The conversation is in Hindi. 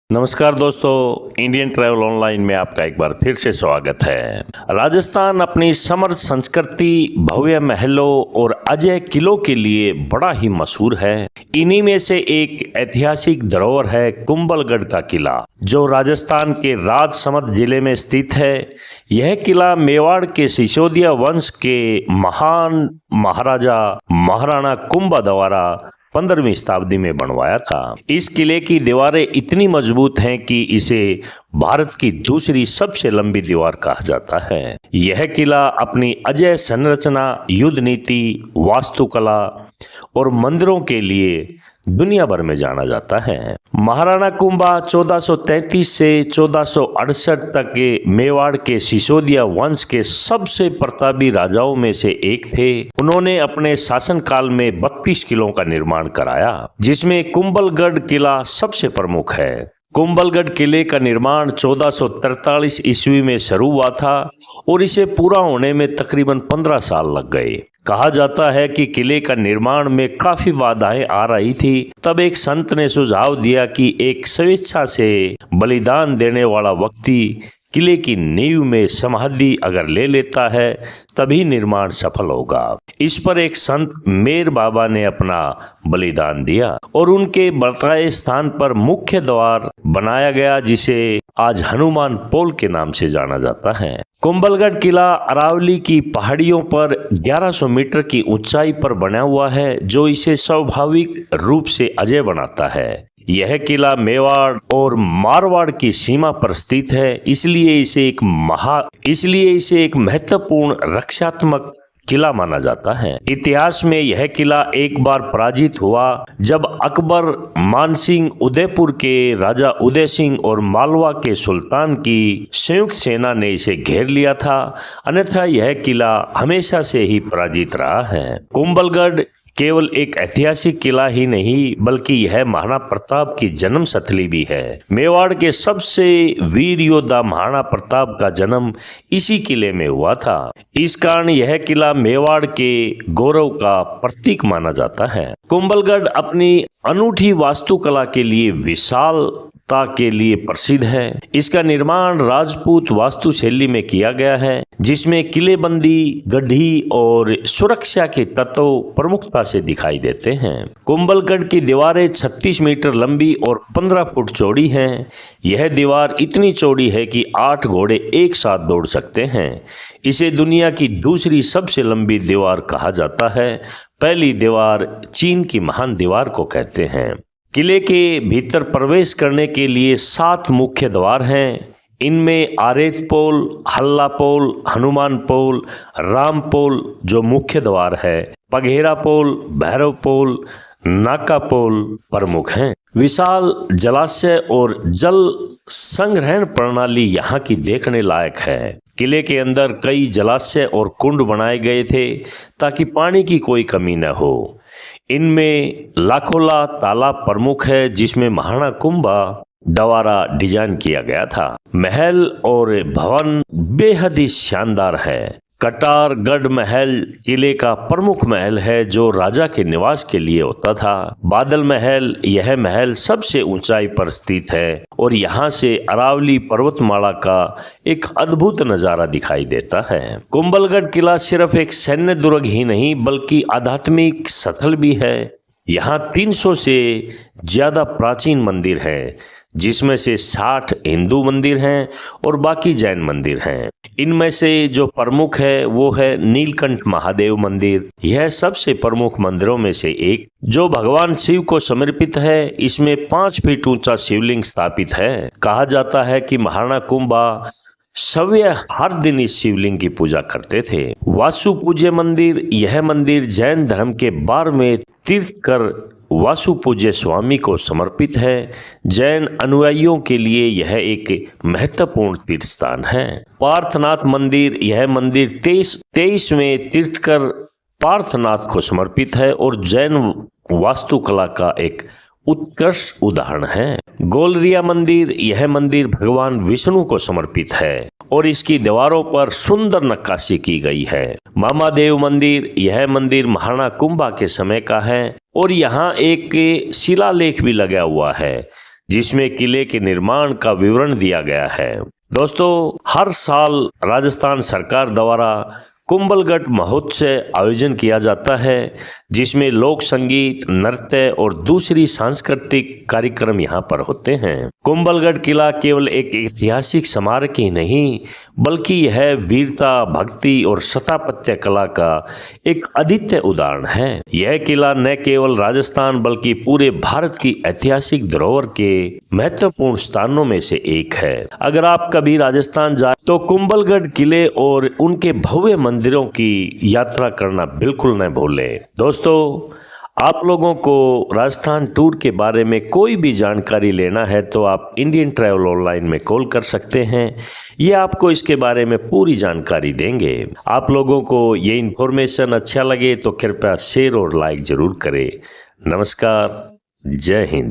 नमस्कार दोस्तों, इंडियन ट्रैवल ऑनलाइन में आपका एक बार फिर से स्वागत है। राजस्थान अपनी समृद्ध संस्कृति, भव्य महलों और अजय किलों के लिए बड़ा ही मशहूर है। इन्हीं में से एक ऐतिहासिक धरोहर है कुंभलगढ़ का किला, जो राजस्थान के राजसमंद जिले में स्थित है। यह किला मेवाड़ के सिसोदिया वंश के महान महाराजा महाराणा कुंभा द्वारा 15वीं शताब्दी में बनवाया था। इस किले की दीवारें इतनी मजबूत हैं कि इसे भारत की दूसरी सबसे लंबी दीवार कहा जाता है। यह किला अपनी अजय संरचना, युद्ध नीति, वास्तुकला और मंदिरों के लिए दुनिया भर में जाना जाता है। महाराणा कुंभा 1433 से 1468 तक के मेवाड़ के सिसोदिया वंश के सबसे प्रतापी राजाओं में से एक थे। उन्होंने अपने शासनकाल में 32 किलों का निर्माण कराया, जिसमें कुंभलगढ़ किला सबसे प्रमुख है। कुंभलगढ़ किले का निर्माण 1443 ईस्वी में शुरू हुआ था और इसे पूरा होने में तकरीबन 15 साल लग गए। कहा जाता है कि किले का निर्माण में काफी बाधाएं आ रही थी। तब एक संत ने सुझाव दिया कि एक स्वेच्छा से बलिदान देने वाला व्यक्ति किले की नींव में समाधि अगर ले लेता है तभी निर्माण सफल होगा। इस पर एक संत मेर बाबा ने अपना बलिदान दिया और उनके बताए स्थान पर मुख्य द्वार बनाया गया, जिसे आज हनुमान पोल के नाम से जाना जाता है। कुंभलगढ़ किला अरावली की पहाड़ियों पर 1100 मीटर की ऊंचाई पर बना हुआ है, जो इसे स्वाभाविक रूप से अजय बनाता है। यह किला मेवाड़ और मारवाड़ की सीमा पर स्थित है, इसलिए इसे एक महत्वपूर्ण रक्षात्मक किला माना जाता है। इतिहास में यह किला एक बार पराजित हुआ जब अकबर, मानसिंह, उदयपुर के राजा उदय सिंह और मालवा के सुल्तान की संयुक्त सेना ने इसे घेर लिया था। अन्यथा यह किला हमेशा से ही पराजित रहा है। कुंभलगढ़ केवल एक ऐतिहासिक किला ही नहीं, बल्कि यह महाराणा प्रताप की जन्म स्थली भी है। मेवाड़ के सबसे वीर योद्धा महाराणा प्रताप का जन्म इसी किले में हुआ था। इस कारण यह किला मेवाड़ के गौरव का प्रतीक माना जाता है। कुंभलगढ़ अपनी अनूठी वास्तुकला के लिए विशालता के लिए प्रसिद्ध है। इसका निर्माण राजपूत वास्तुशैली में किया गया है, जिसमें किलेबंदी, गढ़ी और सुरक्षा के तत्व प्रमुखता से दिखाई देते हैं। कुंभलगढ़ की दीवारें 36 मीटर लंबी और 15 फुट चौड़ी हैं। यह दीवार इतनी चौड़ी है कि 8 घोड़े एक साथ दौड़ सकते हैं। इसे दुनिया की दूसरी सबसे लंबी दीवार कहा जाता है। पहली दीवार चीन की महान दीवार को कहते हैं। किले के भीतर प्रवेश करने के लिए 7 मुख्य द्वार हैं। इनमें आरेत पोल, हल्ला पोल, हनुमान पोल, राम पोल जो मुख्य द्वार है, पघेरा पोल, भैरव पोल, नाका पोल प्रमुख हैं। विशाल जलाशय और जल संग्रहण प्रणाली यहाँ की देखने लायक है। किले के अंदर कई जलाशय और कुंड बनाए गए थे ताकि पानी की कोई कमी न हो। इनमें लाखोला तालाब प्रमुख है, जिसमें महाराणा कुंभा द्वारा डिजाइन किया गया था। महल और भवन बेहद ही शानदार है। कटारगढ़ महल किले का प्रमुख महल है, जो राजा के निवास के लिए होता था। बादल महल, यह महल सबसे ऊंचाई पर स्थित है और यहाँ से अरावली पर्वतमाला का एक अद्भुत नजारा दिखाई देता है। कुंभलगढ़ किला सिर्फ एक सैन्य दुर्ग ही नहीं, बल्कि आध्यात्मिक स्थल भी है। यहाँ 300 से ज्यादा प्राचीन मंदिर हैं, जिसमें से 60 हिंदू मंदिर हैं और बाकी जैन मंदिर हैं। इनमें से जो प्रमुख है वो है नीलकंठ महादेव मंदिर। यह सबसे प्रमुख मंदिरों में से एक, जो भगवान शिव को समर्पित है। इसमें 5 फीट ऊंचा शिवलिंग स्थापित है। कहा जाता है कि महाराणा कुंभा सवय हर दिन इस शिवलिंग की पूजा करते थे। वासु पूज्य मंदिर, यह मंदिर जैन धर्म के 12वें तीर्थकर वासु पूज्य स्वामी को समर्पित है। जैन अनुयायियों के लिए यह एक महत्वपूर्ण तीर्थ स्थान है। पार्थनाथ मंदिर, यह मंदिर 23वें तीर्थकर पार्थनाथ को समर्पित है और जैन वास्तुकला का एक उत्कृष्ट उदाहरण है। गोलरिया मंदिर, यह मंदिर भगवान विष्णु को समर्पित है और इसकी दीवारों पर सुंदर नक्काशी की गई है। मामादेव मंदिर, यह मंदिर महाराणा कुंभा के समय का है और यहाँ एक शिलालेख भी लगा हुआ है, जिसमें किले के निर्माण का विवरण दिया गया है। दोस्तों, हर साल राजस्थान सरकार द्वारा कुंभलगढ़ महोत्सव आयोजन किया जाता है, जिसमें लोक संगीत, नृत्य और दूसरी सांस्कृतिक कार्यक्रम यहाँ पर होते हैं। कुंभलगढ़ किला केवल एक ऐतिहासिक स्मारक ही नहीं, बल्कि यह वीरता, भक्ति और स्थापत्य कला का एक अद्वितीय उदाहरण है। यह किला न केवल राजस्थान बल्कि पूरे भारत की ऐतिहासिक धरोहर के महत्वपूर्ण स्थानों में से एक है। अगर आप कभी राजस्थान जाए तो कुंभलगढ़ किले और उनके भव्य मंदिरों की यात्रा करना बिल्कुल न भूलें। दोस्तों, आप लोगों को राजस्थान टूर के बारे में कोई भी जानकारी लेना है तो आप इंडियन ट्रैवल ऑनलाइन में कॉल कर सकते हैं। ये आपको इसके बारे में पूरी जानकारी देंगे। आप लोगों को ये इन्फॉर्मेशन अच्छा लगे तो कृपया शेयर और लाइक जरूर करें। नमस्कार, जय हिंद।